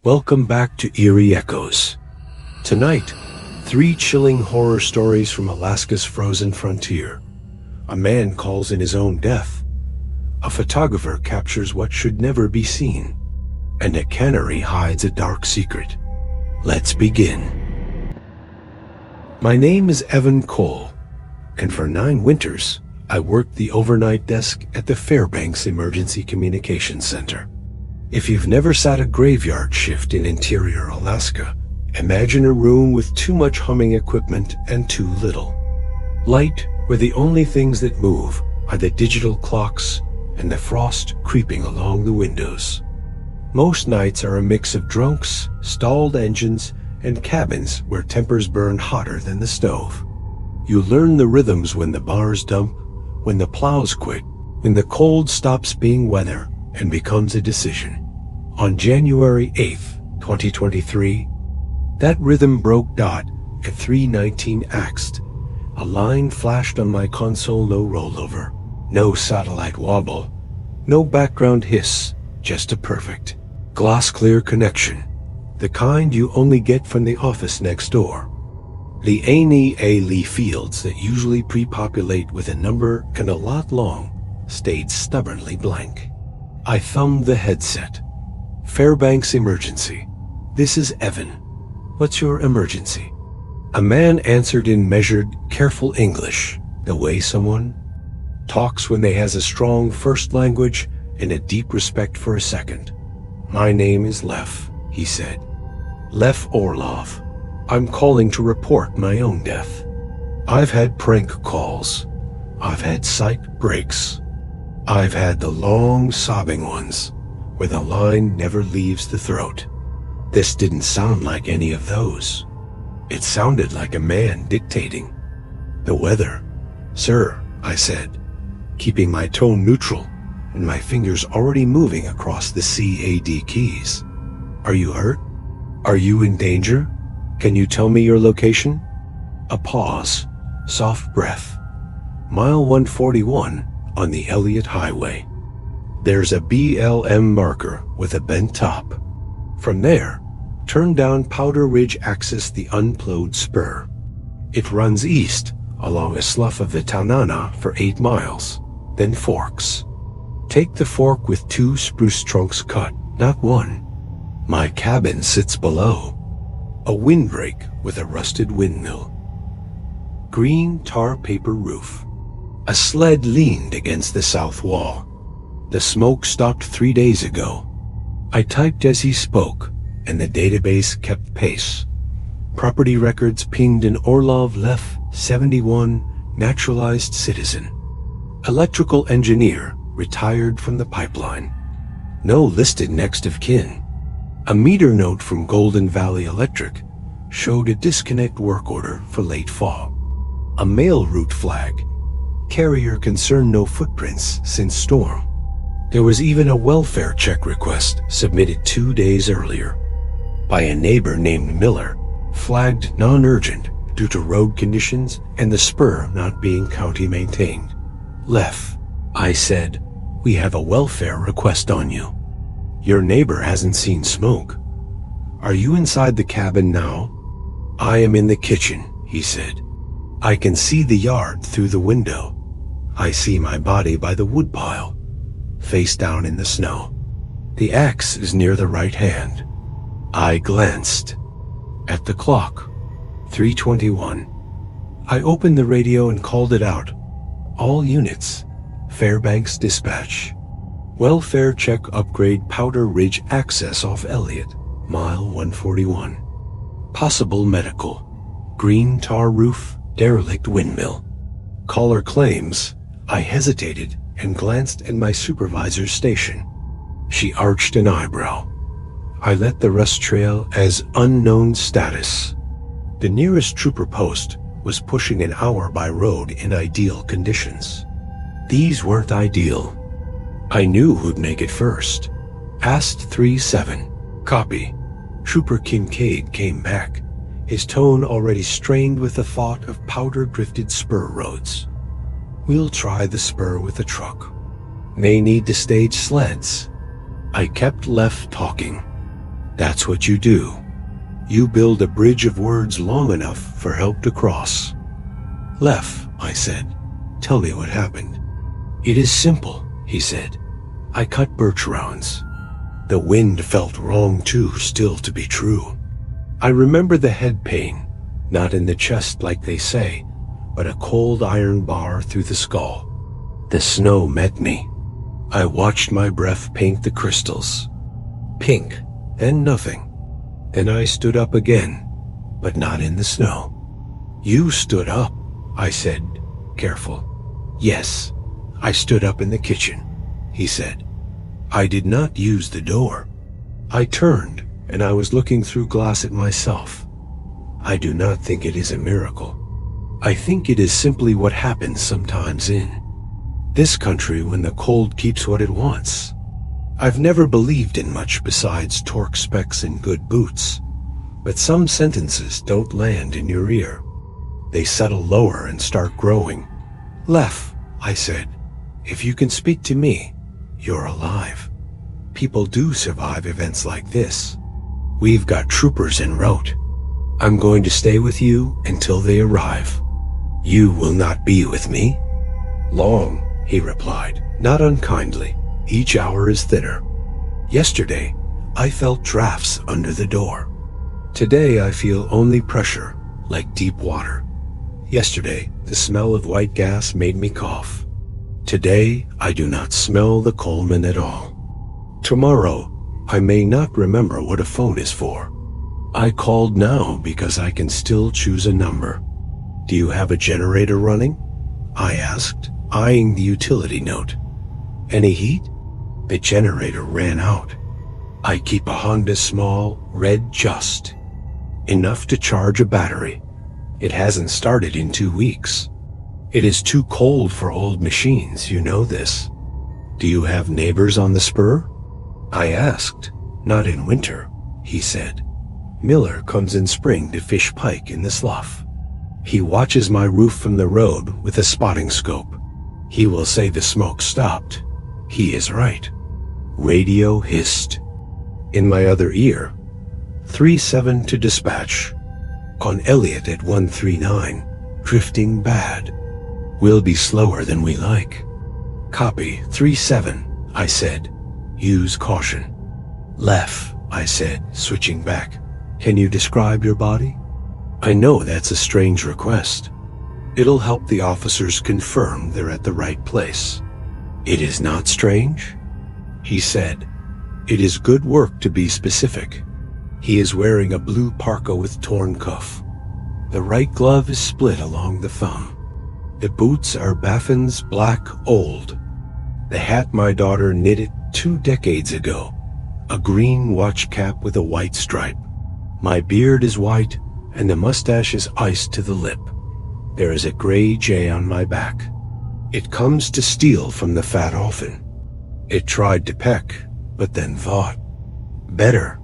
Welcome back to Eerie Echoes. Tonight, 3 chilling horror stories from Alaska's frozen frontier. A man calls in his own death. A photographer captures what should never be seen. And a cannery hides a dark secret. Let's begin. My name is Evan Cole, and for 9 winters, I worked the overnight desk at the Fairbanks Emergency Communications Center. If you've never sat a graveyard shift in interior Alaska, imagine a room with too much humming equipment and too little. Light, where the only things that move are the digital clocks and the frost creeping along the windows. Most nights are a mix of drunks, stalled engines, and cabins where tempers burn hotter than the stove. You learn the rhythms when the bars dump, when the plows quit, when the cold stops being weather and becomes a decision. On January 8th, 2023, that rhythm broke dot at 3:19 axed. A line flashed on my console, no rollover, no satellite wobble, no background hiss, just a perfect, glass-clear connection, the kind you only get from the office next door. The A fields that usually pre-populate with a number and a lot long stayed stubbornly blank. I thumbed the headset. Fairbanks Emergency. This is Evan. What's your emergency? A man answered in measured, careful English, the way someone talks when they has a strong first language and a deep respect for a second. My name is Lev, he said. Lev Orlov. I'm calling to report my own death. I've had prank calls. I've had psych breaks. I've had the long sobbing ones, where the line never leaves the throat. This didn't sound like any of those. It sounded like a man dictating. The weather. Sir, I said, keeping my tone neutral and my fingers already moving across the CAD keys. Are you hurt? Are you in danger? Can you tell me your location? A pause, soft breath. Mile 141 on the Elliott Highway. There's a BLM marker with a bent top. From there, turn down Powder Ridge access the unplowed spur. It runs east along a slough of the Tanana for 8 miles, then forks. Take the fork with 2 spruce trunks cut, not 1. My cabin sits below. A windbreak with a rusted windmill. Green tar paper roof. A sled leaned against the south wall. The smoke stopped 3 days ago. I typed as he spoke, and the database kept pace. Property records pinged an Orlov Lev, 71, naturalized citizen. Electrical engineer, retired from the pipeline. No listed next of kin. A meter note from Golden Valley Electric showed a disconnect work order for late fall. A mail route flag. Carrier concerned no footprints since storm. There was even a welfare check request submitted 2 days earlier by a neighbor named Miller, flagged non-urgent due to road conditions and the spur not being county maintained. Lev, I said, we have a welfare request on you. Your neighbor hasn't seen smoke. Are you inside the cabin now? I am in the kitchen, he said. I can see the yard through the window. I see my body by the woodpile, face down in the snow. The axe is near the right hand. I glanced at the clock, 3:21. I opened the radio and called it out. All units, Fairbanks dispatch. Welfare check upgrade Powder Ridge access off Elliott, mile 141. Possible medical. Green tar roof, derelict windmill. Caller claims. I hesitated and glanced at my supervisor's station. She arched an eyebrow. I let the rest trail as unknown status. The nearest trooper post was pushing an hour by road in ideal conditions. These weren't ideal. I knew who'd make it first. Asked 3-7. Copy. Trooper Kincaid came back, his tone already strained with the thought of powder-drifted spur roads. We'll try the spur with a truck. May need to stage sleds. I kept Lev talking. That's what you do. You build a bridge of words long enough for help to cross. Lef, I said, tell me what happened. It is simple, he said. I cut birch rounds. The wind felt wrong too still to be true. I remember the head pain, not in the chest like they say, but a cold iron bar through the skull. The snow met me. I watched my breath paint the crystals. Pink, then nothing. Then I stood up again, but not in the snow. You stood up, I said, careful. Yes, I stood up in the kitchen, he said. I did not use the door. I turned, and I was looking through glass at myself. I do not think it is a miracle. I think it is simply what happens sometimes in this country when the cold keeps what it wants. I've never believed in much besides torque specs and good boots, but some sentences don't land in your ear. They settle lower and start growing. Lef, I said, if you can speak to me, you're alive. People do survive events like this. We've got troopers en route. I'm going to stay with you until they arrive. You will not be with me long, he replied, not unkindly. Each hour is thinner. Yesterday, I felt drafts under the door. Today, I feel only pressure, like deep water. Yesterday, the smell of white gas made me cough. Today, I do not smell the Coleman at all. Tomorrow, I may not remember what a phone is for. I called now because I can still choose a number. Do you have a generator running? I asked, eyeing the utility note. Any heat? The generator ran out. I keep a Honda small, red just. Enough to charge a battery. It hasn't started in 2 weeks. It is too cold for old machines, you know this. Do you have neighbors on the spur? I asked. Not in winter, he said. Miller comes in spring to fish pike in the slough. He watches my roof from the road with a spotting scope. He will say the smoke stopped. He is right. Radio hissed. In my other ear, 37 to dispatch. On Elliot at 139, drifting bad. We'll be slower than we like. Copy 37, I said. Use caution. Lef, I said, switching back. Can you describe your body? I know that's a strange request. It'll help the officers confirm they're at the right place. It is not strange? He said. It is good work to be specific. He is wearing a blue parka with torn cuff. The right glove is split along the thumb. The boots are Baffin's black old. The hat my daughter knitted 2 decades ago. A green watch cap with a white stripe. My beard is white and the mustache is iced to the lip. There is a gray J on my back. It comes to steal from the fat often. It tried to peck, but then thought, better.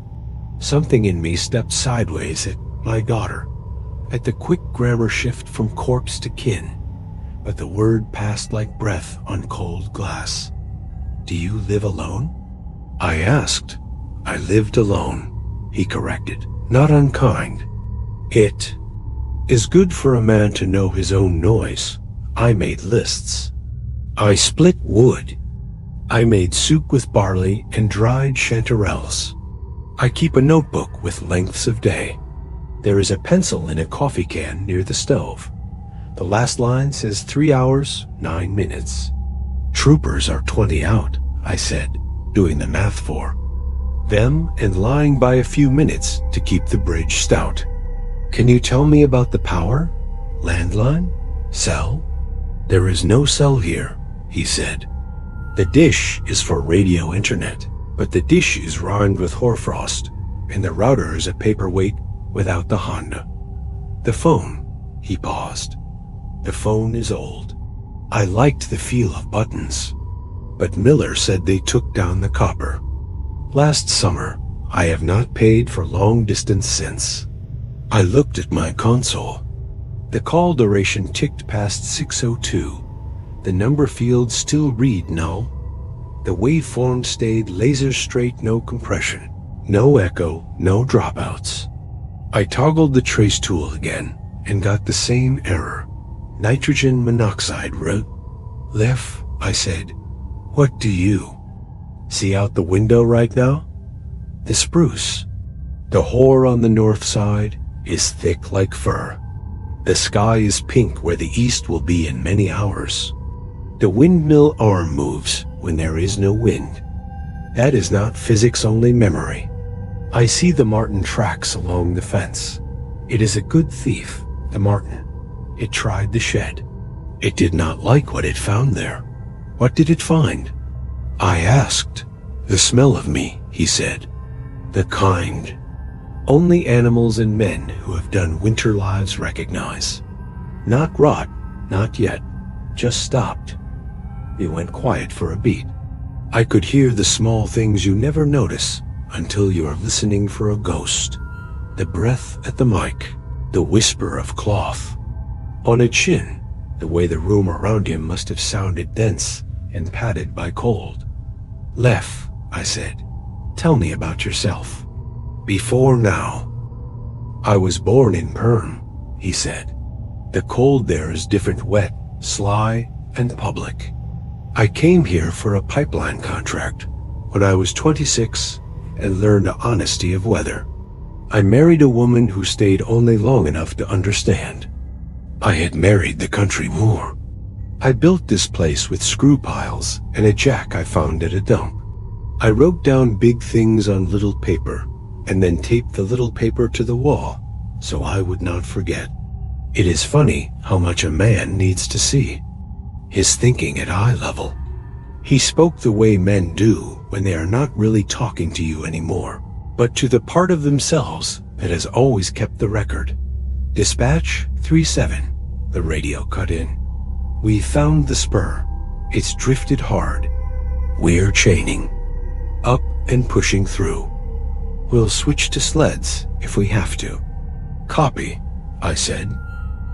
Something in me stepped sideways at my daughter, at the quick grammar shift from corpse to kin, but the word passed like breath on cold glass. Do you live alone? I asked. I lived alone, he corrected, not unkind. It is good for a man to know his own noise. I made lists. I split wood. I made soup with barley and dried chanterelles. I keep a notebook with lengths of day. There is a pencil in a coffee can near the stove. The last line says 3 hours, 9 minutes. Troopers are 20 out, I said, doing the math for them and lying by a few minutes to keep the bridge stout. Can you tell me about the power? Landline? Cell? There is no cell here, he said. The dish is for radio internet, but the dish is rimed with hoarfrost, and the router is a paperweight without the Honda. The phone, he paused. The phone is old. I liked the feel of buttons, but Miller said they took down the copper. Last summer, I have not paid for long distance since. I looked at my console. The call duration ticked past 6:02. The number fields still read null. The waveform stayed laser straight, no compression. No echo, no dropouts. I toggled the trace tool again and got the same error. Nitrogen monoxide wrote. Lef, I said, what do you see out the window right now? The spruce. The hoar on the north side is thick like fur. The sky is pink where the east will be in many hours. The windmill arm moves when there is no wind. That is not physics, only memory. I see the marten tracks along the fence. It is a good thief, the marten. It tried the shed. It did not like what it found there. What did it find? I asked. The smell of me, he said. The kind only animals and men who have done winter lives recognize. Not rot, not yet, just stopped. It went quiet for a beat. I could hear the small things you never notice until you are listening for a ghost. The breath at the mic, the whisper of cloth on a chin, the way the room around him must have sounded dense and padded by cold. Lef, I said, tell me about yourself. Before now. I was born in Perm, he said. The cold there is different, wet, sly, and public. I came here for a pipeline contract when I was 26 and learned the honesty of weather. I married a woman who stayed only long enough to understand. I had married the country moor. I built this place with screw piles and a jack I found at a dump. I wrote down big things on little paper and then taped the little paper to the wall so I would not forget. It is funny how much a man needs to see. His thinking at eye level. He spoke the way men do when they are not really talking to you anymore, but to the part of themselves that has always kept the record. Dispatch 37, the radio cut in. We found the spur. It's drifted hard. We're chaining. Up and pushing through. We'll switch to sleds if we have to. Copy, I said.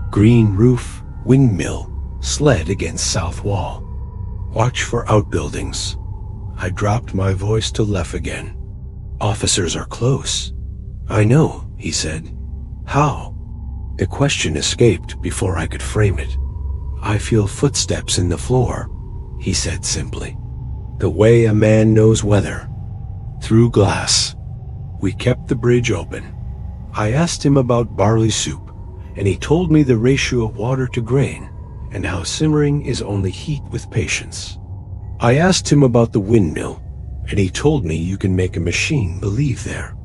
Green roof, windmill, sled against south wall. Watch for outbuildings. I dropped my voice to Lef again. Officers are close. I know, he said. How? The question escaped before I could frame it. I feel footsteps in the floor, he said simply. The way a man knows weather. Through glass. We kept the bridge open. I asked him about barley soup, and he told me the ratio of water to grain, and how simmering is only heat with patience. I asked him about the windmill, and he told me you can make a machine believe there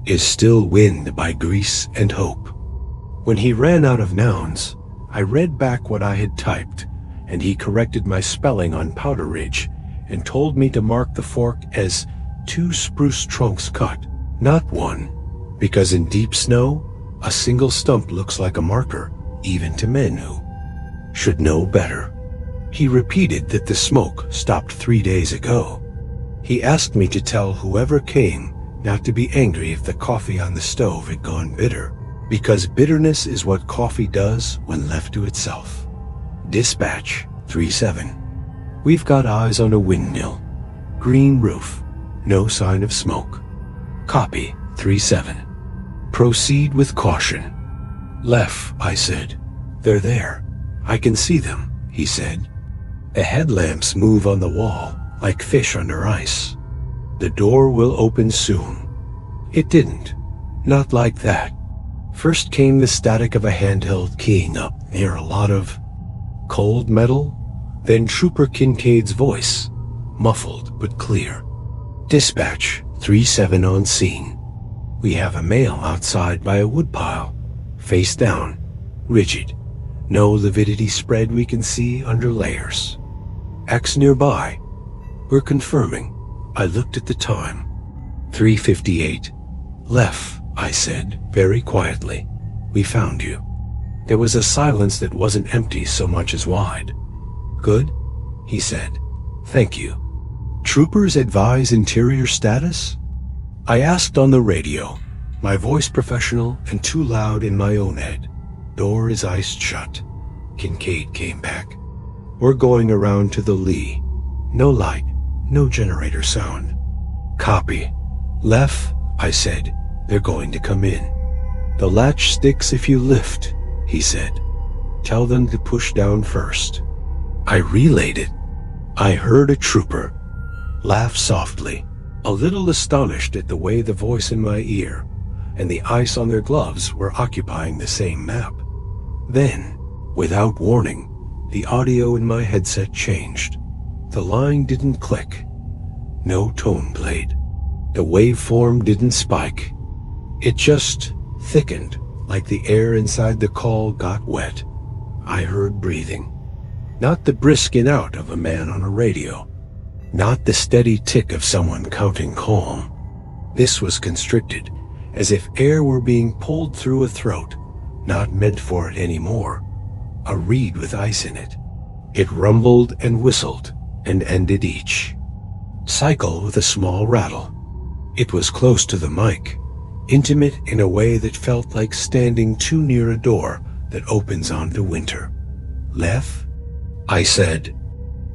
is still wind by grease and hope. When he ran out of nouns, I read back what I had typed, and he corrected my spelling on Powder Ridge and told me to mark the fork as 2 spruce trunks cut, not 1, because in deep snow, a single stump looks like a marker, even to men who should know better. He repeated that the smoke stopped 3 days ago. He asked me to tell whoever came not to be angry if the coffee on the stove had gone bitter, because bitterness is what coffee does when left to itself. Dispatch 37. We've got eyes on a windmill. Green roof. No sign of smoke. Copy 37. Proceed with caution. Lef, I said. They're there. I can see them, he said. The headlamps move on the wall like fish under ice. The door will open soon. It didn't. Not like that. First came the static of a handheld keying up near a lot of cold metal, then Trooper Kincaid's voice, muffled but clear. Dispatch 37 on scene. We have a male outside by a woodpile, face down, rigid. No lividity spread we can see under layers. X nearby. We're confirming. I looked at the time. 3:58. Lef, I said, very quietly. We found you. There was a silence that wasn't empty so much as wide. Good, he said. Thank you. Troopers advise interior status? I asked on the radio, my voice professional and too loud in my own head. Door is iced shut. Kincaid came back. We're going around to the lee. No light, no generator sound. Copy. Lef, I said. They're going to come in. The latch sticks if you lift, he said. Tell them to push down first. I relayed it. I heard a trooper laugh softly, a little astonished at the way the voice in my ear and the ice on their gloves were occupying the same map. Then, without warning, the audio in my headset changed. The line didn't click. No tone played. The waveform didn't spike. It just thickened, like the air inside the call got wet. I heard breathing. Not the brisk in out of a man on a radio. Not the steady tick of someone counting calm. This was constricted, as if air were being pulled through a throat, not meant for it anymore. A reed with ice in it. It rumbled and whistled, and ended each cycle with a small rattle. It was close to the mic, intimate in a way that felt like standing too near a door that opens onto winter. Lef? I said.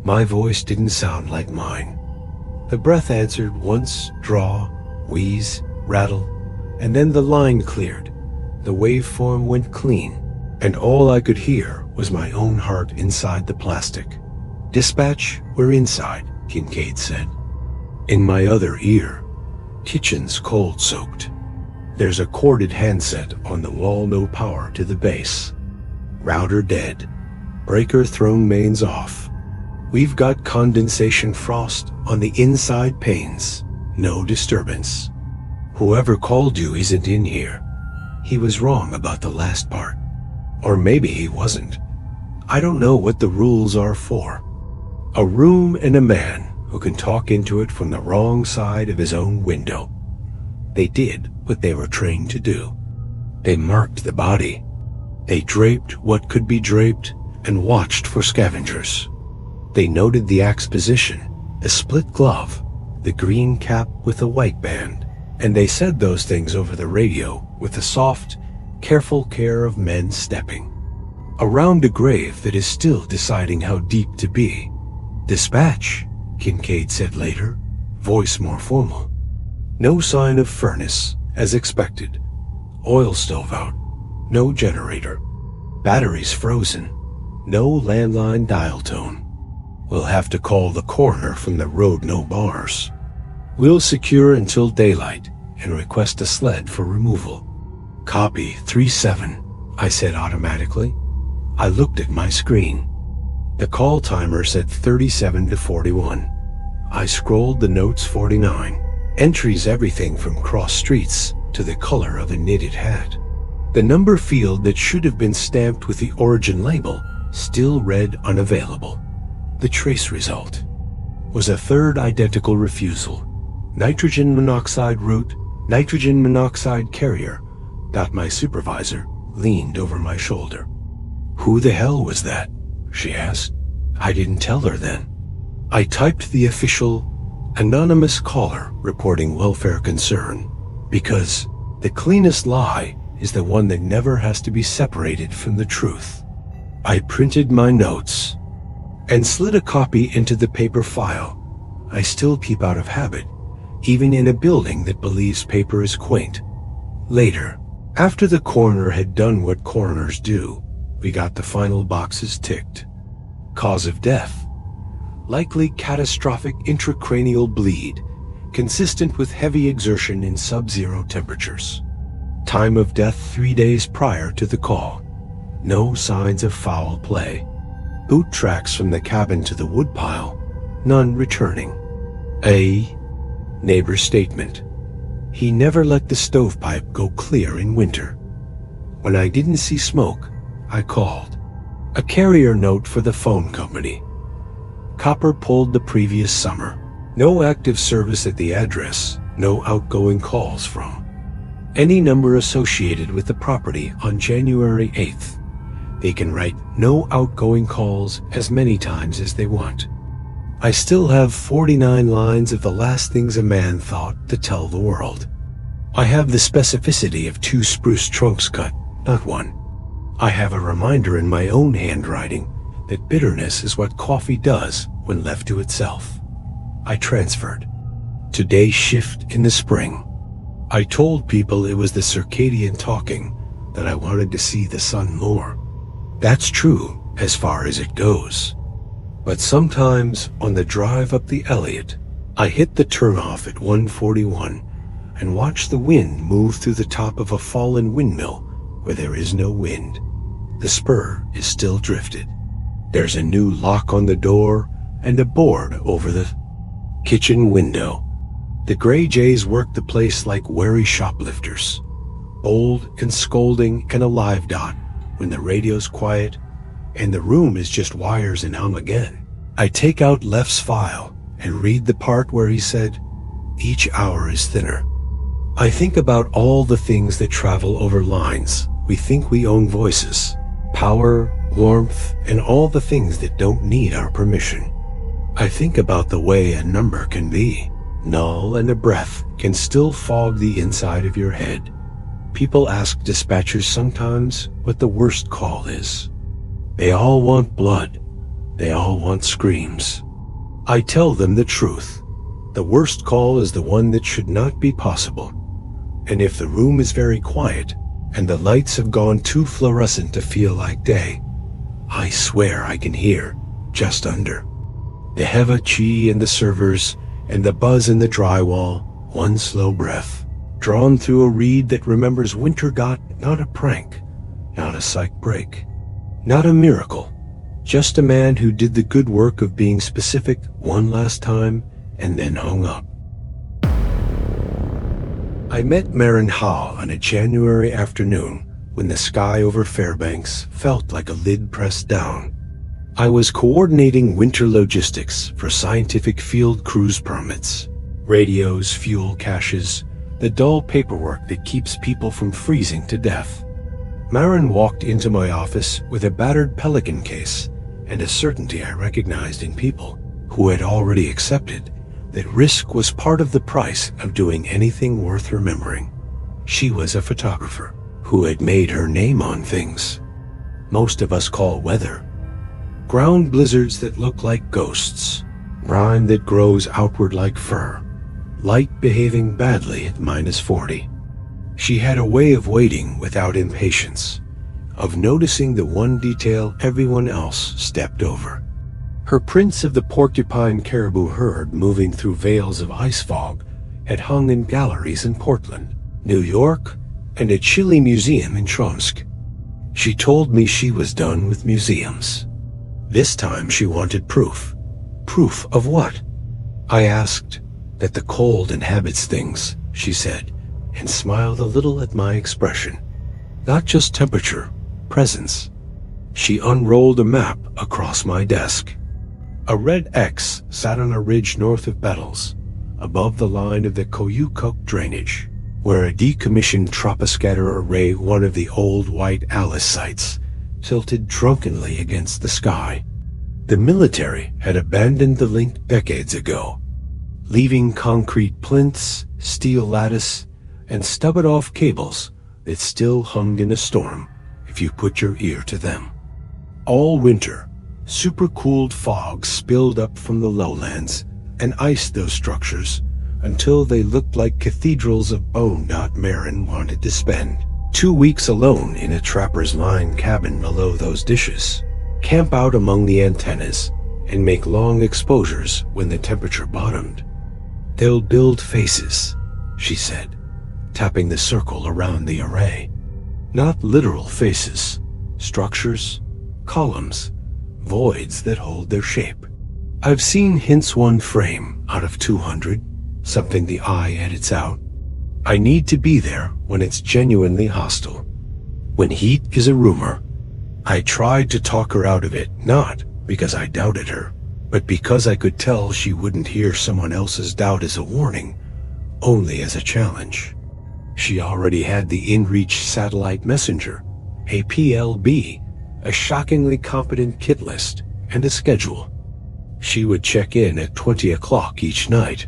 My voice didn't sound like mine. The breath answered once, draw, wheeze, rattle, and then the line cleared. The waveform went clean, and all I could hear was my own heart inside the plastic. Dispatch, we're inside, Kincaid said. In my other ear, kitchen's cold-soaked. There's a corded handset on the wall, no power to the base. Router dead. Breaker thrown mains off. We've got condensation frost on the inside panes. No disturbance. Whoever called you isn't in here. He was wrong about the last part. Or maybe he wasn't. I don't know what the rules are for. A room and a man who can talk into it from the wrong side of his own window. They did what they were trained to do. They marked the body. They draped what could be draped and watched for scavengers. They noted the axe position, a split glove, the green cap with the white band, and they said those things over the radio with the soft, careful care of men stepping around a grave that is still deciding how deep to be. Dispatch, Kincaid said later, voice more formal. No sign of furnace, as expected. Oil stove out. No generator. Batteries frozen. No landline dial tone. We'll have to call the coroner from the road, no bars. We'll secure until daylight and request a sled for removal. Copy 3-7, I said automatically. I looked at my screen. The call timer said 37 to 41. I scrolled the notes 49. Entries everything from cross streets to the color of a knitted hat. The number field that should have been stamped with the origin label still read unavailable. The trace result was a third identical refusal. Nitrogen monoxide route, nitrogen monoxide carrier. My supervisor leaned over my shoulder. Who the hell was that? She asked. I didn't tell her then. I typed the official anonymous caller reporting welfare concern, because the cleanest lie is the one that never has to be separated from the truth. I printed my notes and slid a copy into the paper file. I still keep out of habit, even in a building that believes paper is quaint. Later, after the coroner had done what coroners do, we got the final boxes ticked. Cause of death: likely catastrophic intracranial bleed, consistent with heavy exertion in sub-zero temperatures. Time of death 3 days prior to the call. No signs of foul play. Boot tracks from the cabin to the woodpile, none returning. A neighbor's statement: he never let the stovepipe go clear in winter. When I didn't see smoke, I called. A carrier note for the phone company. Copper pulled the previous summer. No active service at the address, no outgoing calls from any number associated with the property on January 8th. They can write no outgoing calls as many times as they want. I still have 49 lines of the last things a man thought to tell the world. I have the specificity of 2 spruce trunks cut, not 1. I have a reminder in my own handwriting that bitterness is what coffee does when left to itself. I transferred. Today's shift in the spring. I told people it was the circadian talking, that I wanted to see the sun more. That's true as far as it goes. But sometimes on the drive up the Elliott, I hit the turnoff at 141 and watch the wind move through the top of a fallen windmill where there is no wind. The spur is still drifted. There's a new lock on the door and a board over the kitchen window. The Gray Jays work the place like wary shoplifters, bold and scolding and a live dot when the radio's quiet and the room is just wires and hum again. I take out Left's file and read the part where he said, "Each hour is thinner." I think about all the things that travel over lines. We think we own voices, power, warmth, and all the things that don't need our permission. I think about the way a number can be. Null and a breath can still fog the inside of your head. People ask dispatchers sometimes what the worst call is. They all want blood. They all want screams. I tell them the truth. The worst call is the one that should not be possible. And if the room is very quiet and the lights have gone too fluorescent to feel like day, I swear I can hear just under. The Heva Chi and the servers and the buzz in the drywall, one slow breath, drawn through a reed that remembers winter got not a prank, not a psych break, not a miracle, just a man who did the good work of being specific one last time and then hung up. I met Marin Hall on a January afternoon when the sky over Fairbanks felt like a lid pressed down. I was coordinating winter logistics for scientific field cruise permits, radios, fuel caches, the dull paperwork that keeps people from freezing to death. Marin walked into my office with a battered Pelican case and a certainty I recognized in people who had already accepted that risk was part of the price of doing anything worth remembering. She was a photographer who had made her name on things most of us call weather. Ground blizzards that look like ghosts, brine that grows outward like fur, light behaving badly at -40. She had a way of waiting without impatience, of noticing the one detail everyone else stepped over. Her prints of the porcupine caribou herd moving through veils of ice fog had hung in galleries in Portland, New York, and a Chile museum in Tromsk. She told me she was done with museums. This time she wanted proof. Proof of what? I asked. That the cold inhabits things, she said, and smiled a little at my expression. Not just temperature, presence. She unrolled a map across my desk. A red X sat on a ridge north of Bettles, above the line of the Koyukuk drainage, where a decommissioned troposcatter array, one of the old white Alice sites, tilted drunkenly against the sky. The military had abandoned the link decades ago, leaving concrete plinths, steel lattice, and stubborn-off cables that still hung in a storm if you put your ear to them. All winter, supercooled fog spilled up from the lowlands and iced those structures until they looked like cathedrals of bone. Marin wanted to spend 2 weeks alone in a trapper's line cabin below those dishes, camp out among the antennas, and make long exposures when the temperature bottomed. They'll build faces, she said, tapping the circle around the array. Not literal faces, structures, columns, voids that hold their shape. I've seen hints one frame out of 200, something the eye edits out. I need to be there when it's genuinely hostile. When heat is a rumor. I tried to talk her out of it, not because I doubted her, but because I could tell she wouldn't hear someone else's doubt as a warning, only as a challenge. She already had the InReach satellite messenger, a PLB, a shockingly competent kit list, and a schedule. She would check in at 20 o'clock each night.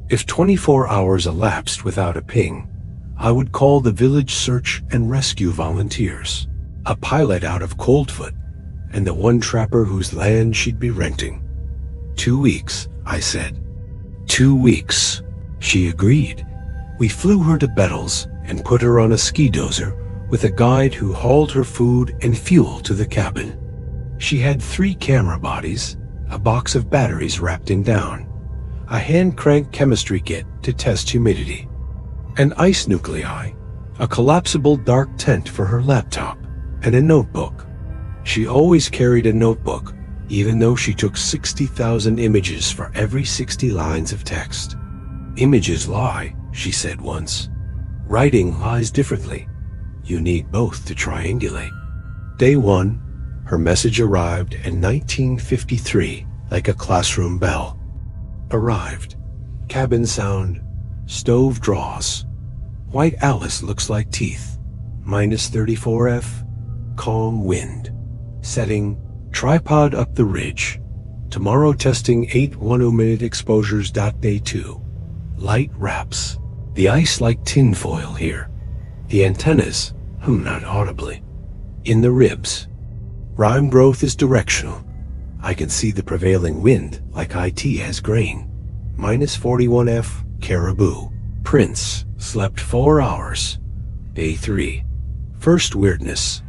If 24 hours elapsed without a ping, I would call the village search and rescue volunteers, a pilot out of Coldfoot, and the one trapper whose land she'd be renting. 2 weeks, I said. 2 weeks. She agreed. We flew her to Bettles and put her on a ski dozer with a guide who hauled her food and fuel to the cabin. She had 3 camera bodies, a box of batteries wrapped in down, a hand-crank chemistry kit to test humidity, an ice nuclei, a collapsible dark tent for her laptop, and a notebook. She always carried a notebook, even though she took 60,000 images for every 60 lines of text. "Images lie," she said once. "Writing lies differently. You need both to triangulate." Day 1, her message arrived in 1953 like a classroom bell. Arrived. Cabin sound. Stove draws. White Alice looks like teeth. -34°F. Calm wind. Setting. Tripod up the ridge. Tomorrow testing 8 exposures. Day 2. Light wraps. The ice like tinfoil here. The antennas, not audibly. In the ribs. Rime growth is directional. I can see the prevailing wind like IT has grain. -41°F. Caribou. Prince. Slept 4 hours. Day 3. First weirdness.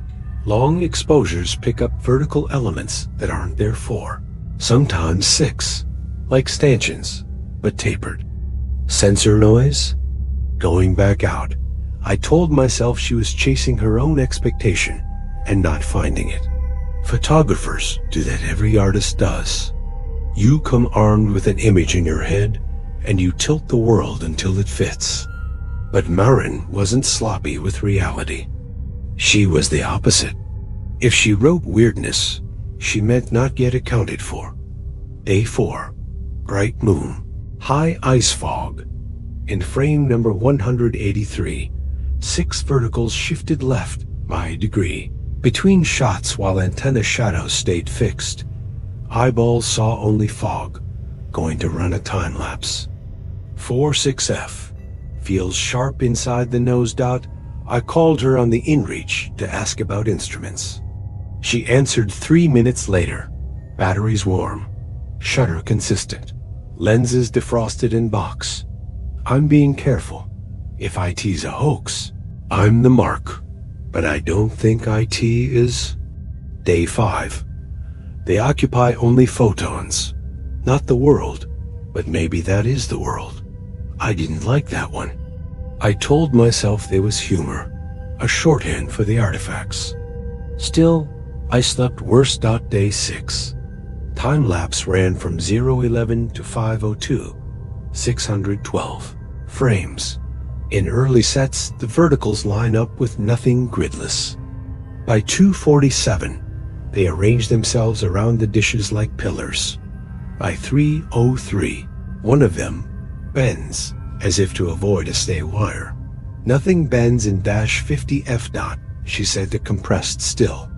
Long exposures pick up vertical elements that aren't there for. Sometimes 6, like stanchions, but tapered. Sensor noise? Going back out, I told myself she was chasing her own expectation and not finding it. Photographers do that, every artist does. You come armed with an image in your head and you tilt the world until it fits. But Marin wasn't sloppy with reality. She was the opposite. If she wrote weirdness, she meant not yet accounted for. Day 4. Bright moon. High ice fog. In frame number 183, 6 verticals shifted left by a degree. Between shots while antenna shadows stayed fixed. Eyeballs saw only fog. Going to run a time lapse. 46F. Feels sharp inside the nose dot. I called her on the inReach to ask about instruments. She answered 3 minutes later. Batteries warm. Shutter consistent. Lenses defrosted in box. I'm being careful. If IT's a hoax, I'm the mark. But I don't think IT is. Day 5. They occupy only photons. Not the world, but maybe that is the world. I didn't like that one. I told myself there was humor, a shorthand for the artifacts. Still, I slept worse. Day 6. Time-lapse ran from 011 to 502, 612 frames. In early sets, the verticals line up with nothing gridless. By 247, they arrange themselves around the dishes like pillars. By 303, one of them bends, as if to avoid a stay wire. Nothing bends in -50F. She said to compressed still.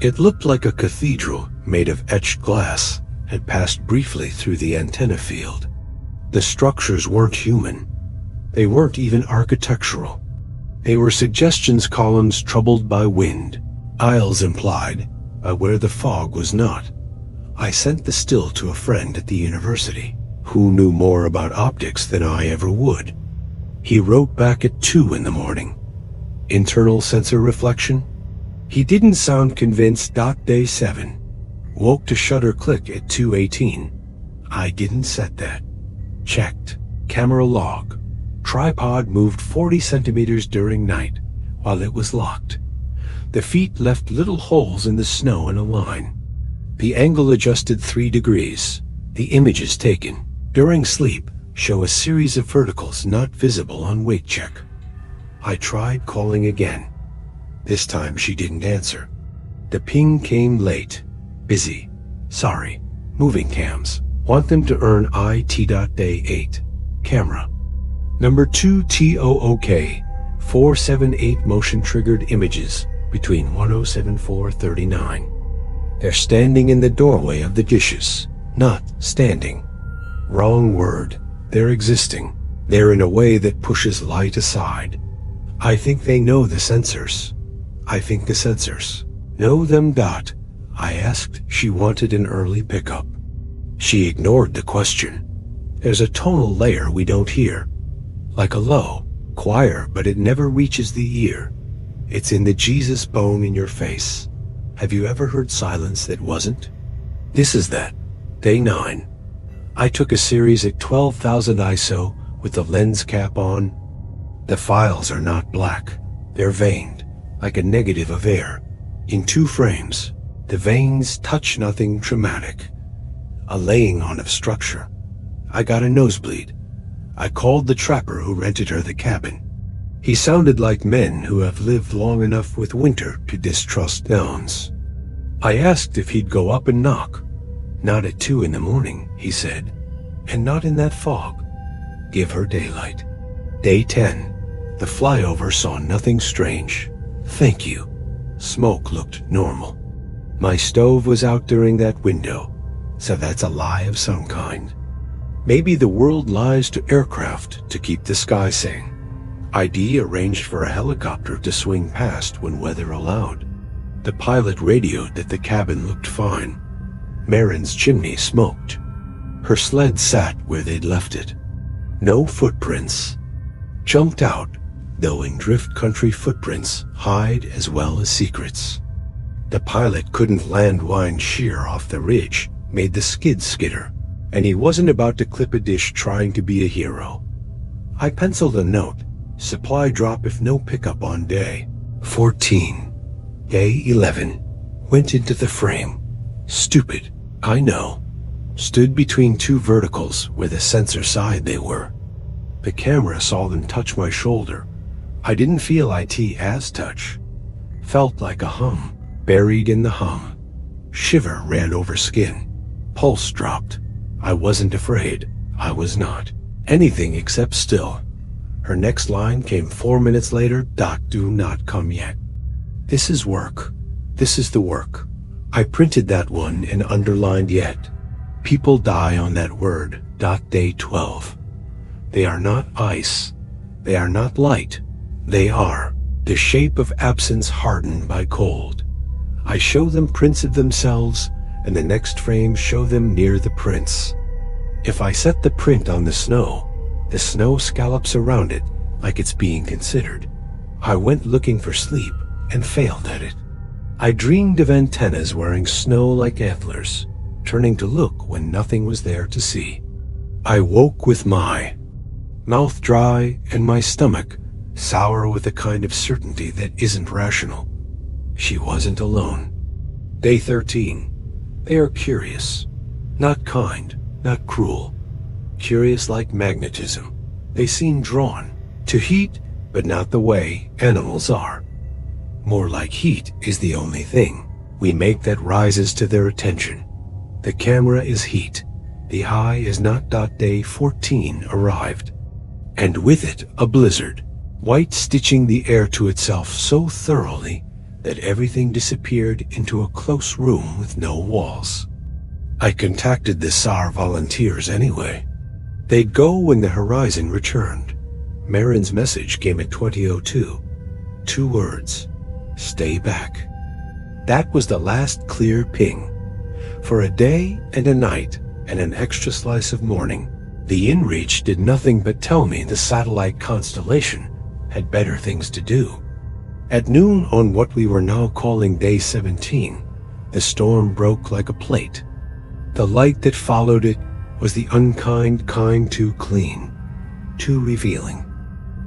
It looked like a cathedral made of etched glass had passed briefly through the antenna field. The structures weren't human. They weren't even architectural. They were suggestions columns troubled by wind, aisles implied by where the fog was not. I sent the still to a friend at the university, who knew more about optics than I ever would. He wrote back at 2 in the morning. Internal sensor reflection? He didn't sound convinced. Day 7. Woke to shutter click at 2:18. I didn't set that. Checked. Camera log. Tripod moved 40 centimeters during night while it was locked. The feet left little holes in the snow in a line. The angle adjusted 3 degrees. The images taken during sleep show a series of verticals not visible on weight check. I tried calling again. This time she didn't answer. The ping came late. Busy. Sorry. Moving cams. Want them to earn IT. Day 8. Camera. Number 2 TOOK. 478 motion-triggered images between 107439. They're standing in the doorway of the dishes, not standing. Wrong word. They're existing. They're in a way that pushes light aside. I think they know the sensors. I think the sensors know them. I asked. She wanted an early pickup. She ignored the question. There's a tonal layer we don't hear, like a low, Choir, but it never reaches the ear. It's in the Jesus bone in your face. Have you ever heard silence that wasn't? This is that. Day 9. I took a series at 12,000 ISO with the lens cap on. The files are not black. They're veined, like a negative of air, in 2 frames. The veins touch nothing traumatic. A laying on of structure. I got a nosebleed. I called the trapper who rented her the cabin. He sounded like men who have lived long enough with winter to distrust downs. I asked if he'd go up and knock. Not at 2 in the morning, he said, and not in that fog. Give her daylight. Day 10. The flyover saw nothing strange. Thank you. Smoke looked normal. My stove was out during that window, so that's a lie of some kind. Maybe the world lies to aircraft to keep the sky sane. ID arranged for a helicopter to swing past when weather allowed. The pilot radioed that the cabin looked fine. Marin's chimney smoked. Her sled sat where they'd left it. No footprints. Jumped out, knowing drift country footprints hide as well as secrets. The pilot couldn't land wind sheer off the ridge, made the skid skitter, and he wasn't about to clip a dish trying to be a hero. I penciled a note, supply drop if no pickup on day 14. Day 11. Went into the frame. Stupid, I know. Stood between 2 verticals where the sensor side they were. The camera saw them touch my shoulder. I didn't feel IT as touch. Felt like a hum, buried in the hum. Shiver ran over skin. Pulse dropped. I wasn't afraid. I was not. Anything except still. Her next line came 4 minutes later. Doc, do not come yet. This is work. This is the work. I printed that one and underlined yet. People die on that word. Day 12. They are not ice. They are not light. They are the shape of absence hardened by cold. I show them prints of themselves, and the next frame show them near the prints. If I set the print on the snow scallops around it like it's being considered. I went looking for sleep and failed at it. I dreamed of antennas wearing snow like antlers, turning to look when nothing was there to see. I woke with my mouth dry and my stomach sour with a kind of certainty that isn't rational. She wasn't alone. Day 13. They are curious. Not kind, not cruel. Curious like magnetism. They seem drawn to heat, but not the way animals are. More like heat is the only thing we make that rises to their attention. The camera is heat. The eye is not. Day 14 arrived. And with it a blizzard, white stitching the air to itself so thoroughly that everything disappeared into a close room with no walls. I contacted the SAR volunteers anyway. They'd go when the horizon returned. Marin's message came at 20:02. 2 words. Stay back. That was the last clear ping. For a day and a night and an extra slice of morning, the inReach did nothing but tell me the satellite constellation had better things to do. At noon on what we were now calling day 17, the storm broke like a plate. The light that followed it was the unkind kind too clean, too revealing.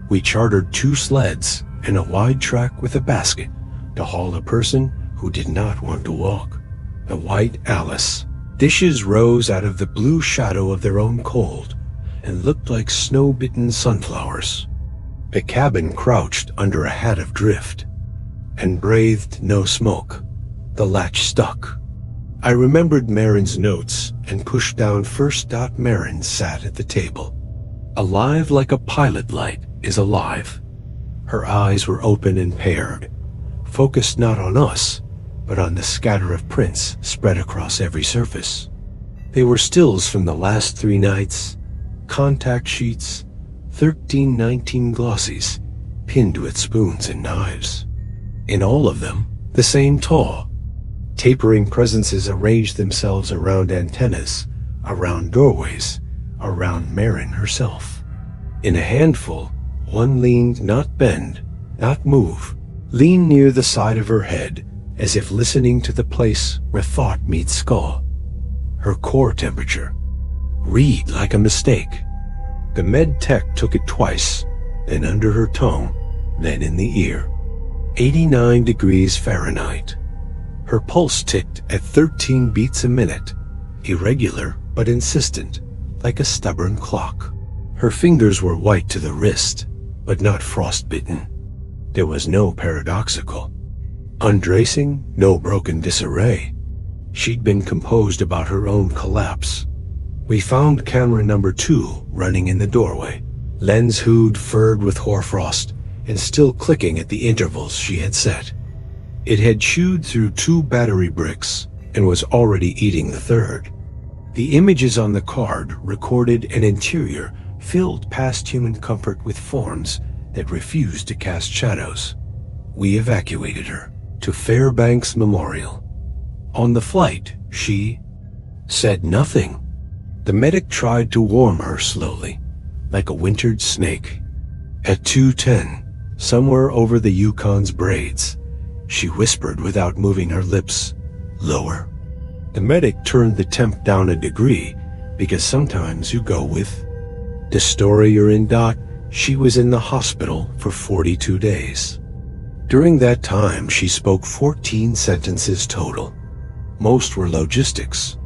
We chartered 2 sleds and a wide track with a basket to haul a person who did not want to walk. The white Alice. Dishes rose out of the blue shadow of their own cold and looked like snow-bitten sunflowers. The cabin crouched under a hat of drift and breathed no smoke. The latch stuck. I remembered Marin's notes and pushed down first. Marin sat at the table. Alive like a pilot light is alive. Her eyes were open and paired, focused not on us, but on the scatter of prints spread across every surface. They were stills from the last 3 nights, contact sheets, 1319 glossies, pinned with spoons and knives. In all of them, the same tall. Tapering presences arranged themselves around antennas, around doorways, around Marin herself. In a handful, One leaned, not bend, not move, leaned near the side of her head, as if listening to the place where thought meets skull. Her core temperature. Read like a mistake. The med tech took it twice, then under her tongue, then in the ear. 89 degrees Fahrenheit. Her pulse ticked at 13 beats a minute, irregular but insistent, like a stubborn clock. Her fingers were white to the wrist, but not frostbitten. There was no paradoxical. Undressing, no broken disarray. She'd been composed about her own collapse. We found camera number 2 running in the doorway, lens hood furred with hoarfrost and still clicking at the intervals she had set. It had chewed through 2 battery bricks and was already eating the third. The images on the card recorded an interior filled past human comfort with forms that refused to cast shadows. We evacuated her to Fairbanks Memorial. On the flight, she said nothing. The medic tried to warm her slowly, like a wintered snake. At 2:10, somewhere over the Yukon's braids, she whispered without moving her lips, "Lower." The medic turned the temp down a degree, because sometimes you go with. The story you're in, Doc, she was in the hospital for 42 days. During that time, she spoke 14 sentences total. Most were logistics.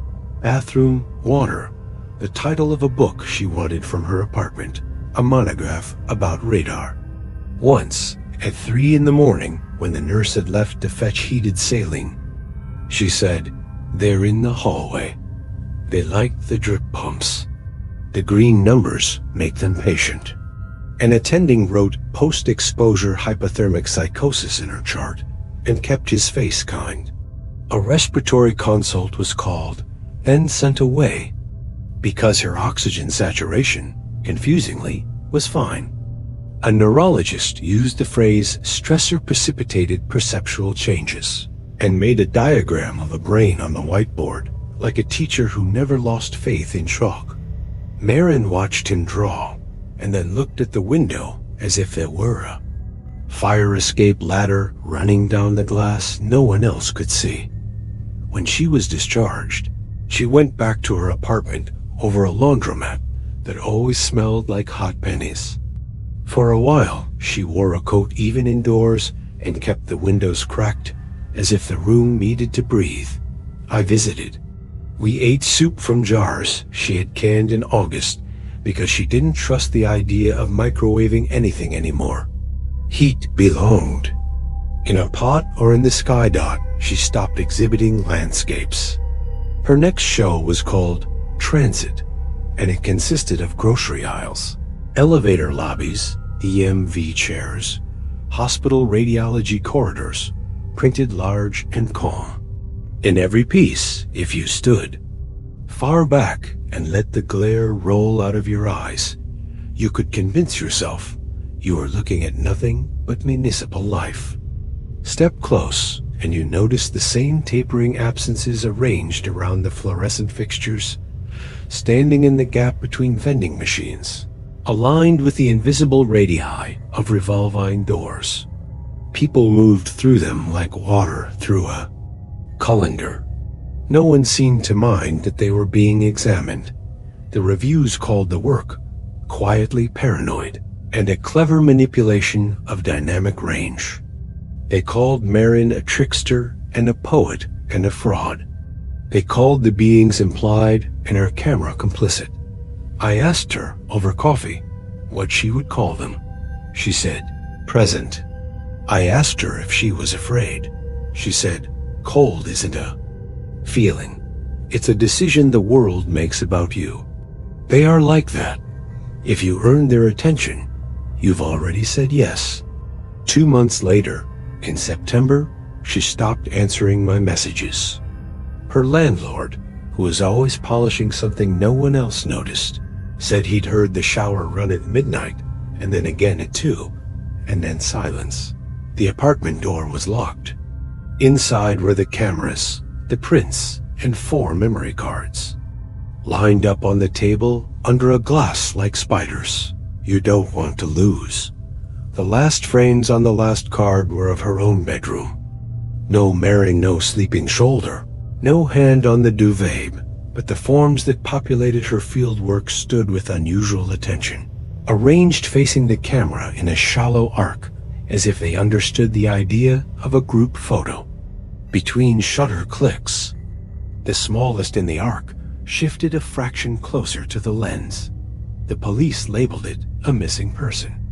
Bathroom, water, the title of a book she wanted from her apartment, a monograph about radar. Once, at 3 in the morning, when the nurse had left to fetch heated saline, she said, "They're in the hallway. They like the drip pumps. The green numbers make them patient." An attending wrote post-exposure hypothermic psychosis in her chart and kept his face kind. A respiratory consult was called, then sent away, because her oxygen saturation, confusingly, was fine. A neurologist used the phrase stressor-precipitated perceptual changes and made a diagram of a brain on the whiteboard, like a teacher who never lost faith in chalk. Marin watched him draw and then looked at the window as if there were a fire escape ladder running down the glass no one else could see. When she was discharged, she went back to her apartment over a laundromat that always smelled like hot pennies. For a while, she wore a coat even indoors and kept the windows cracked as if the room needed to breathe. I visited. We ate soup from jars she had canned in August because she didn't trust the idea of microwaving anything anymore. Heat belonged. In a pot or in the sky dot, she stopped exhibiting landscapes. Her next show was called Transit, and it consisted of grocery aisles, elevator lobbies, EMV chairs, hospital radiology corridors, printed large and calm. In every piece, if you stood far back and let the glare roll out of your eyes, you could convince yourself you were looking at nothing but municipal life. Step close, and you notice the same tapering absences arranged around the fluorescent fixtures, standing in the gap between vending machines, aligned with the invisible radii of revolving doors. People moved through them like water through a colander. No one seemed to mind that they were being examined. The reviews called the work quietly paranoid and a clever manipulation of dynamic range. They called Marin a trickster and a poet and a fraud. They called the beings implied and her camera complicit. I asked her over coffee what she would call them. She said, present. I asked her if she was afraid. She said, cold isn't a feeling. It's a decision the world makes about you. They are like that. If you earn their attention, you've already said yes. 2 months later, in September, she stopped answering my messages. Her landlord, who was always polishing something no one else noticed, said he'd heard the shower run at midnight, and then again at 2, and then silence. The apartment door was locked. Inside were the cameras, the prints, and 4 memory cards, lined up on the table under a glass like spiders. You don't want to lose. The last frames on the last card were of her own bedroom. No Marin, no sleeping shoulder, no hand on the duvet, but the forms that populated her fieldwork stood with unusual attention, arranged facing the camera in a shallow arc, as if they understood the idea of a group photo. Between shutter clicks, the smallest in the arc shifted a fraction closer to the lens. The police labeled it a missing person.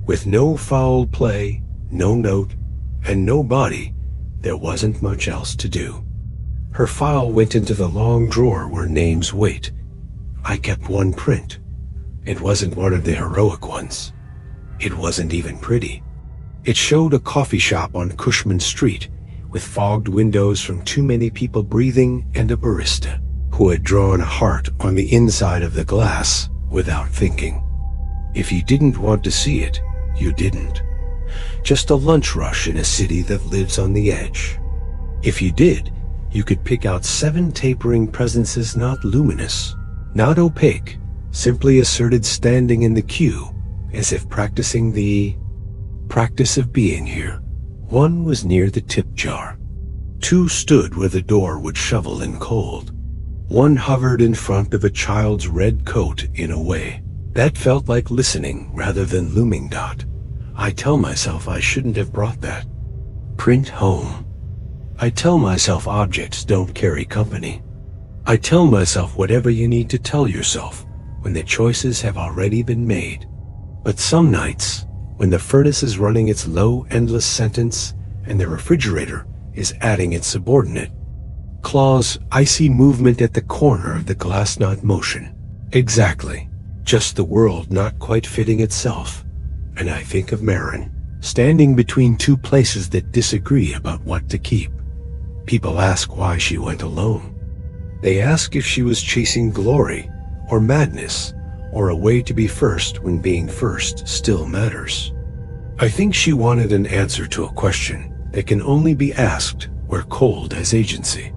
With no foul play, no note, and no body, there wasn't much else to do. Her file went into the long drawer where names wait. I kept one print. It wasn't one of the heroic ones. It wasn't even pretty. It showed a coffee shop on Cushman Street with fogged windows from too many people breathing and a barista who had drawn a heart on the inside of the glass without thinking. If you didn't want to see it, you didn't. Just a lunch rush in a city that lives on the edge. If you did, you could pick out 7 tapering presences not luminous, not opaque, simply asserted standing in the queue, as if practicing the practice of being here. One was near the tip jar. 2 stood where the door would shovel in cold. 1 hovered in front of a child's red coat in a way that felt like listening rather than looming dot. I tell myself I shouldn't have brought that print home. I tell myself objects don't carry company. I tell myself whatever you need to tell yourself when the choices have already been made. But some nights, when the furnace is running its low, endless sentence and the refrigerator is adding its subordinate clause, I see movement at the corner of the glass, not motion. Exactly. Just the world not quite fitting itself. And I think of Marin, standing between 2 places that disagree about what to keep. People ask why she went alone. They ask if she was chasing glory or madness or a way to be first when being first still matters. I think she wanted an answer to a question that can only be asked where cold has agency.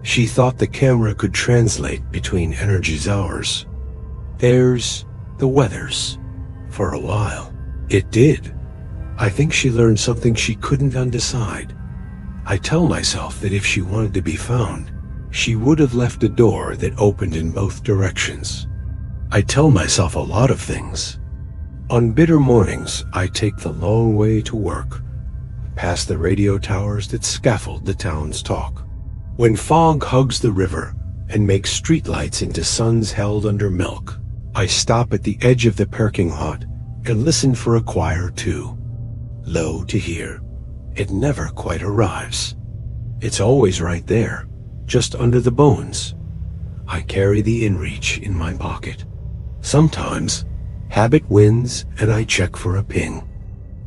She thought the camera could translate between energy's hours. Theirs, the weather's. For a while, it did. I think she learned something she couldn't undecide. I tell myself that if she wanted to be found, she would have left a door that opened in both directions. I tell myself a lot of things. On bitter mornings, I take the long way to work, past the radio towers that scaffold the town's talk. When fog hugs the river and makes streetlights into suns held under milk, I stop at the edge of the parking lot and listen for a choir too. Low to hear. It never quite arrives. It's always right there, just under the bones. I carry the inReach in my pocket. Sometimes, habit wins and I check for a ping.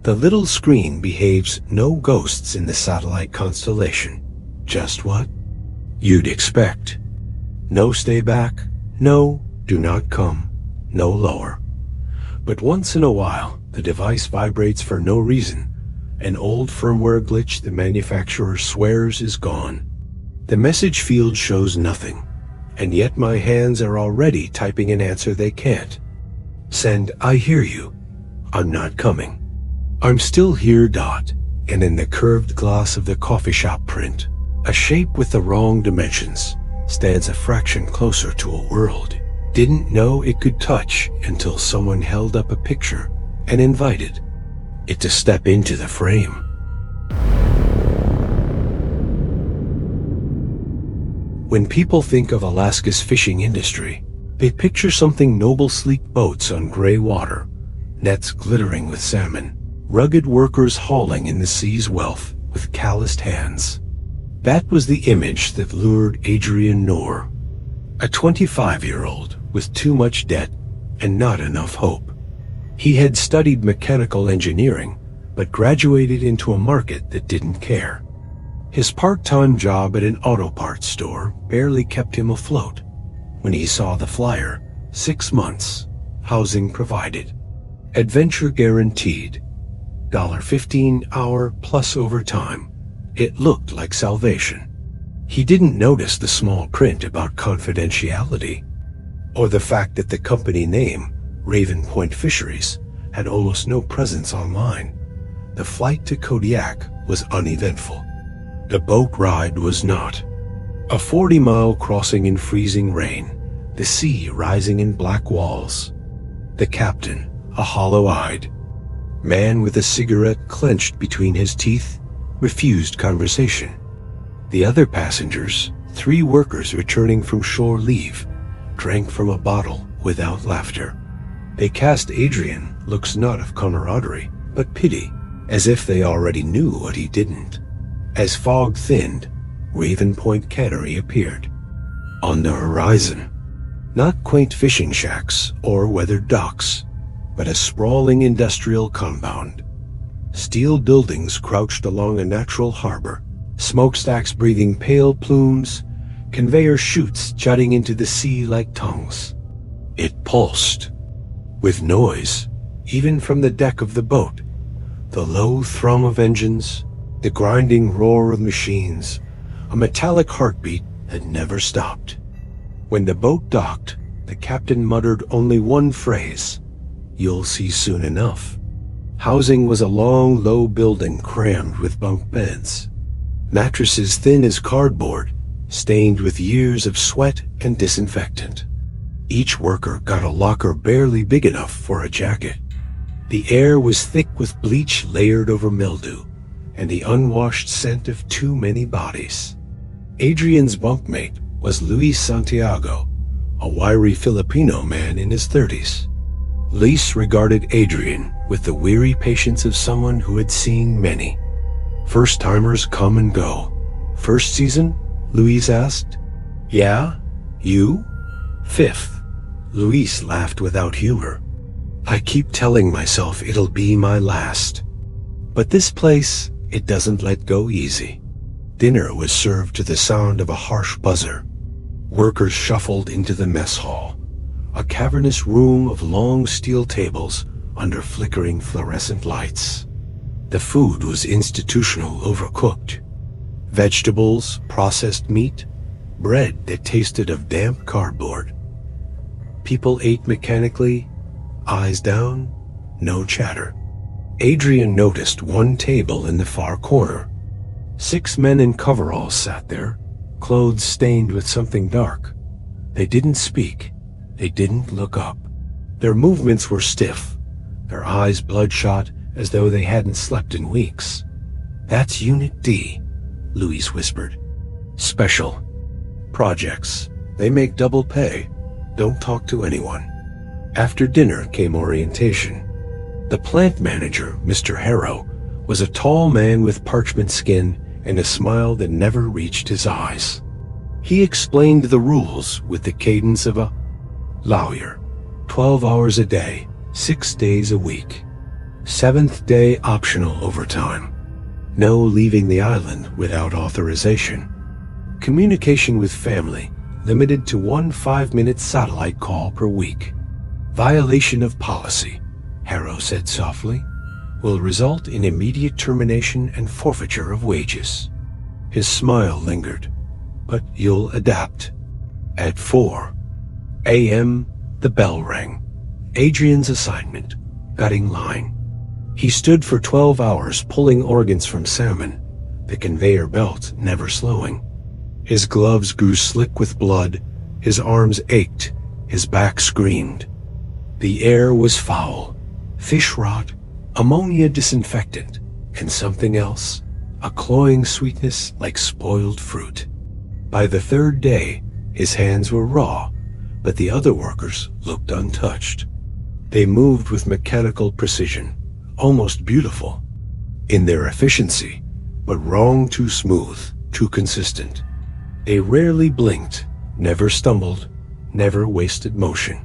The little screen behaves no ghosts in the satellite constellation. Just what you'd expect. No stay back, no do not come, no lower. But once in a while, the device vibrates for no reason. An old firmware glitch the manufacturer swears is gone. The message field shows nothing, and yet my hands are already typing an answer they can't. Send, I hear you. I'm not coming. I'm still here, dot, and in the curved glass of the coffee shop print, a shape with the wrong dimensions stands a fraction closer to a world didn't know it could touch until someone held up a picture and invited it to step into the frame. When people think of Alaska's fishing industry, they picture something noble, sleek boats on gray water, nets glittering with salmon, rugged workers hauling in the sea's wealth with calloused hands. That was the image that lured Adrian Noor, a 25-year-old with too much debt and not enough hope. He had studied mechanical engineering, but graduated into a market that didn't care. His part-time job at an auto parts store barely kept him afloat. When he saw the flyer, 6 months, housing provided, adventure guaranteed, $15 hour plus overtime, it looked like salvation. He didn't notice the small print about confidentiality, or the fact that the company name, Raven Point Fisheries, had almost no presence online. The flight to Kodiak was uneventful. The boat ride was not. A 40-mile crossing in freezing rain, the sea rising in black walls. The captain, a hollow-eyed man with a cigarette clenched between his teeth, refused conversation. The other passengers, 3 workers returning from shore leave, drank from a bottle without laughter. They cast Adrian looks not of camaraderie, but pity, as if they already knew what he didn't. As fog thinned, Raven Point Cannery appeared. On the horizon, not quaint fishing shacks or weathered docks, but a sprawling industrial compound. Steel buildings crouched along a natural harbor, smokestacks breathing pale plumes, conveyor chutes jutting into the sea like tongues. It pulsed. With noise, even from the deck of the boat, the low thrum of engines, the grinding roar of machines, a metallic heartbeat that never stopped. When the boat docked, the captain muttered only one phrase, "You'll see soon enough." Housing was a long, low building crammed with bunk beds. Mattresses thin as cardboard, stained with years of sweat and disinfectant. Each worker got a locker barely big enough for a jacket. The air was thick with bleach layered over mildew, and the unwashed scent of too many bodies. Adrian's bunkmate was Luis Santiago, a wiry Filipino man in his 30s. Luis regarded Adrian with the weary patience of someone who had seen many. "First-timers come and go. First season?" Luis asked. "Yeah? You?" "Fifth." Luis laughed without humor. "I keep telling myself it'll be my last. But this place, it doesn't let go easy." Dinner was served to the sound of a harsh buzzer. Workers shuffled into the mess hall, a cavernous room of long steel tables under flickering fluorescent lights. The food was institutional overcooked. Vegetables, processed meat, bread that tasted of damp cardboard. People ate mechanically, eyes down, no chatter. Adrian noticed one table in the far corner. 6 men in coveralls sat there, clothes stained with something dark. They didn't speak. They didn't look up. Their movements were stiff, their eyes bloodshot as though they hadn't slept in weeks. "That's Unit D," Luis whispered. "Special. Projects. They make double pay. Don't talk to anyone." After dinner came orientation. The plant manager, Mr. Harrow, was a tall man with parchment skin and a smile that never reached his eyes. He explained the rules with the cadence of a lawyer. 12 hours a day, 6 days a week. 7th day optional overtime. No leaving the island without authorization. Communication with family limited to 1 5-minute satellite call per week. Violation of policy, Harrow said softly, will result in immediate termination and forfeiture of wages. His smile lingered. "But you'll adapt." At 4 a.m., the bell rang. Adrian's assignment, gutting line. He stood for 12 hours pulling organs from salmon, the conveyor belt never slowing. His gloves grew slick with blood, his arms ached, his back screamed. The air was foul, fish rot, ammonia disinfectant, and something else, a cloying sweetness like spoiled fruit. By the 3rd day, his hands were raw, but the other workers looked untouched. They moved with mechanical precision, almost beautiful, in their efficiency, but wrong too smooth, too consistent. They rarely blinked, never stumbled, never wasted motion.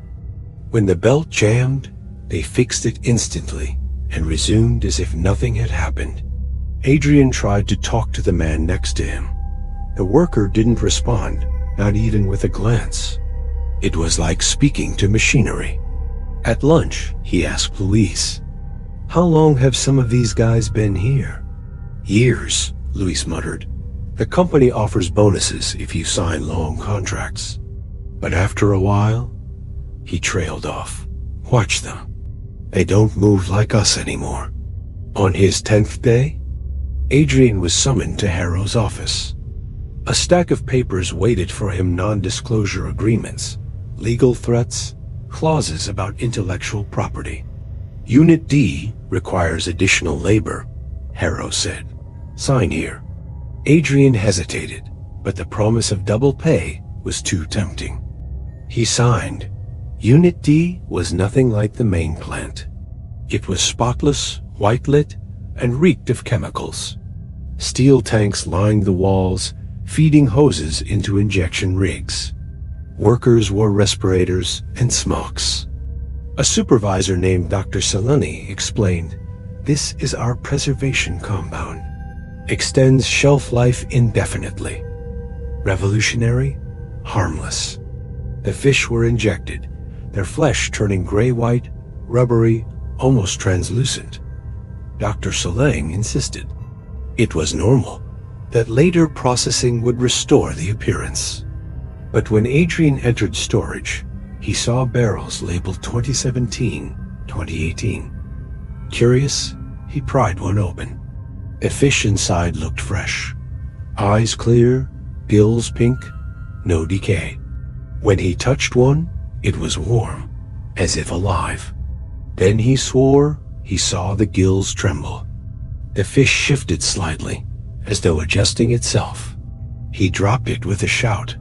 When the belt jammed, they fixed it instantly and resumed as if nothing had happened. Adrian tried to talk to the man next to him. The worker didn't respond, not even with a glance. It was like speaking to machinery. At lunch, he asked Luis, "How long have some of these guys been here?" "Years," Luis muttered. "The company offers bonuses if you sign long contracts." But after a while, he trailed off. "Watch them." They don't move like us anymore. On his 10th day, Adrian was summoned to Harrow's office. A stack of papers waited for him: non-disclosure agreements, legal threats, clauses about intellectual property. Unit D requires additional labor, Harrow said. Sign here. Adrian hesitated, but the promise of double pay was too tempting. He signed. Unit D was nothing like the main plant. It was spotless, white-lit, and reeked of chemicals. Steel tanks lined the walls, feeding hoses into injection rigs. Workers wore respirators and smokes. A supervisor named Dr. Salani explained, "This is our preservation compound. Extends shelf life indefinitely. Revolutionary, harmless." The fish were injected, their flesh turning gray-white, rubbery, almost translucent. Dr. Solang insisted it was normal, that later processing would restore the appearance. But when Adrian entered storage, he saw barrels labeled 2017, 2018. Curious, he pried one open. The fish inside looked fresh. Eyes clear, gills pink, no decay. When he touched one, it was warm, as if alive. Then he swore he saw the gills tremble. The fish shifted slightly, as though adjusting itself. He dropped it with a shout.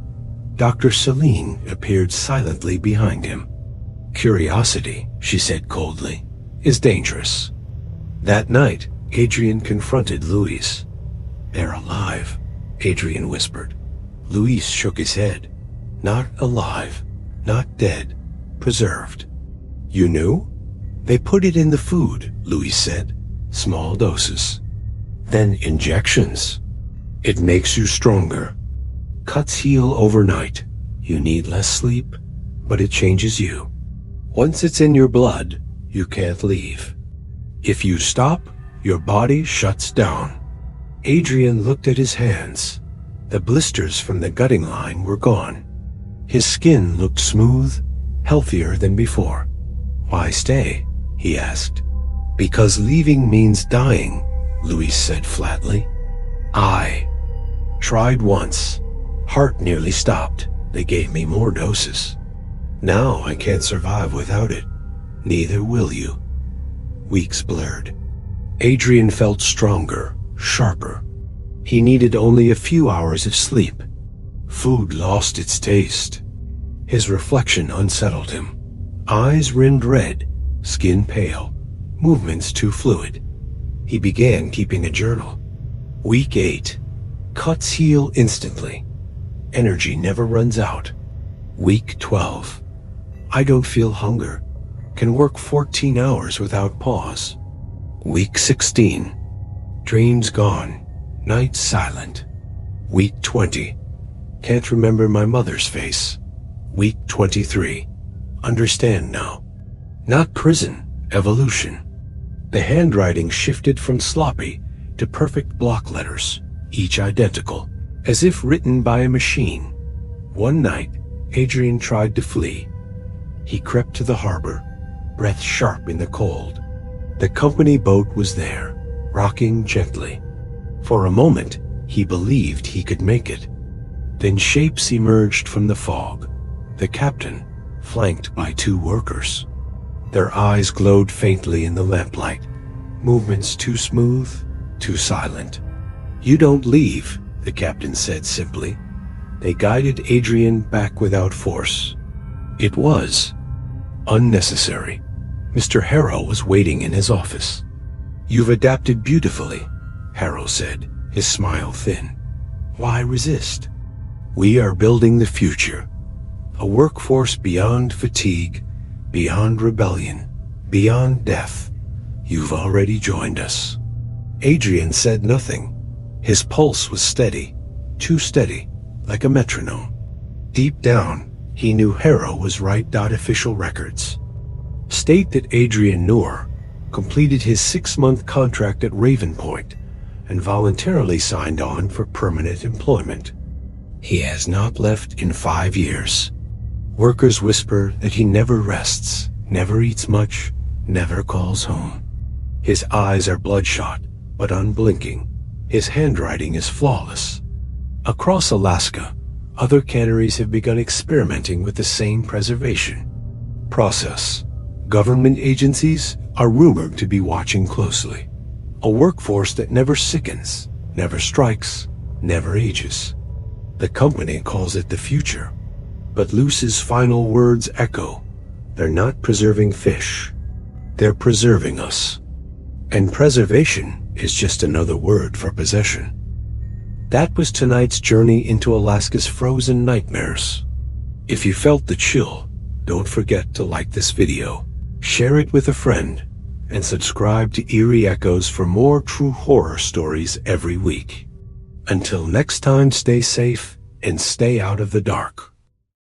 Dr. Celine appeared silently behind him. "Curiosity," she said coldly, "is dangerous." That night, Adrian confronted Luis. "They're alive," Adrian whispered. Luis shook his head. "Not alive, not dead, preserved." "You knew?" "They put it in the food," Luis said. "Small doses. Then injections. It makes you stronger. Cuts heal overnight. You need less sleep, but it changes you. Once it's in your blood, you can't leave. If you stop, your body shuts down." Adrian looked at his hands. The blisters from the gutting line were gone. His skin looked smooth, healthier than before. "Why stay?" he asked. "Because leaving means dying," Luis said flatly. "I tried once. Heart nearly stopped. They gave me more doses. Now I can't survive without it. Neither will you." Weeks blurred. Adrian felt stronger, sharper. He needed only a few hours of sleep. Food lost its taste. His reflection unsettled him. Eyes rimmed red, skin pale, movements too fluid. He began keeping a journal. Week 8. Cuts heal instantly. Energy never runs out. Week 12. I don't feel hunger. Can work 14 hours without pause. Week 16. Dreams gone. Night silent. Week 20. Can't remember my mother's face. Week 23. Understand now. Not prison, evolution. The handwriting shifted from sloppy to perfect block letters, each identical, as if written by a machine. One night, Adrian tried to flee. He crept to the harbor, breath sharp in the cold. The company boat was there, rocking gently. For a moment, he believed he could make it. Then shapes emerged from the fog. The captain, flanked by 2 workers. Their eyes glowed faintly in the lamplight. Movements too smooth, too silent. "You don't leave," the captain said simply. They guided Adrian back without force. It was unnecessary. Mr. Harrow was waiting in his office. "You've adapted beautifully," Harrow said, his smile thin. "Why resist? We are building the future. A workforce beyond fatigue, beyond rebellion, beyond death. You've already joined us." Adrian said nothing. His pulse was steady, too steady, like a metronome. Deep down, he knew Harrow was right. Official records state that Adrian Noor completed his 6-month contract at Raven Point and voluntarily signed on for permanent employment. He has not left in 5 years. Workers whisper that he never rests, never eats much, never calls home. His eyes are bloodshot, but unblinking. His handwriting is flawless. Across Alaska, other canneries have begun experimenting with the same preservation process. Government agencies are rumored to be watching closely. A workforce that never sickens, never strikes, never ages. The company calls it the future. But Luce's final words echo. They're not preserving fish. They're preserving us. And preservation is just another word for possession. That was tonight's journey into Alaska's frozen nightmares. If you felt the chill, don't forget to like this video, share it with a friend, and subscribe to Eerie Echoes for more true horror stories every week. Until next time, stay safe and stay out of the dark.